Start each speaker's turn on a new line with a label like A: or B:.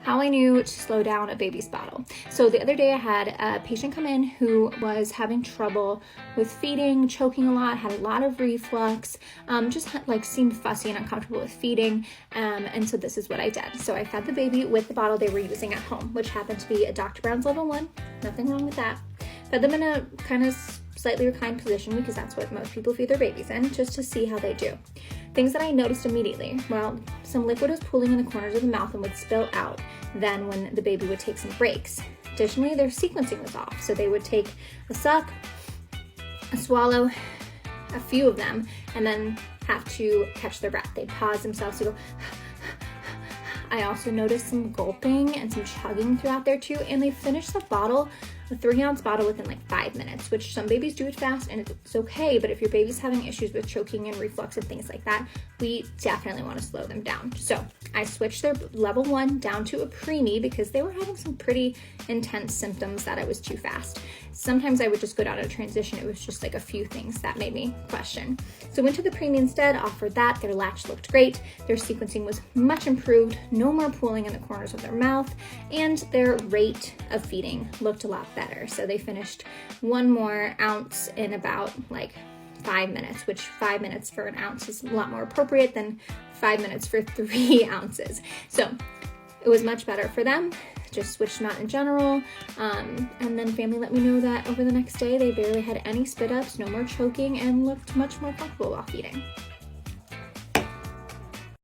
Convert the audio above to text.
A: How I knew to slow down a baby's bottle. So the other day I had a patient come in who was having trouble with feeding, choking a lot, had a lot of reflux, just like seemed fussy and uncomfortable with feeding. And so this is what I did. So I fed the baby with the bottle they were using at home, which happened to be a Dr. Brown's level 1. Nothing wrong with that. Fed them in a kind of slightly reclined position because that's what most people feed their babies in, just to see how they do. Things that I noticed immediately, well, some liquid was pooling in the corners of the mouth and would spill out then when the baby would take some breaks. Additionally, their sequencing was off, so they would take a suck, a swallow, a few of them, and then have to catch their breath. They'd pause themselves to go. I also noticed some gulping and some chugging throughout there too, and they finished the bottle, a 3-ounce bottle, within like 5 minutes, which some babies do it fast and it's okay, but if your baby's having issues with choking and reflux and things like that, we definitely want to slow them down. So I switched their level 1 down to a preemie because they were having some pretty intense symptoms that it was too fast. Sometimes I would just go down to transition. It was just like a few things that made me question. So went to the preemie instead, offered that. Their latch looked great. Their sequencing was much improved. No more pooling in the corners of their mouth, and their rate of feeding looked a lot better. So they finished 1 more ounce in about like 5 minutes, which 5 minutes for an ounce is a lot more appropriate than 5 minutes for 3 ounces. So it was much better for them. Just switched them out in general. And then family let me know that over the next day, they barely had any spit ups, no more choking, and looked much more comfortable while feeding.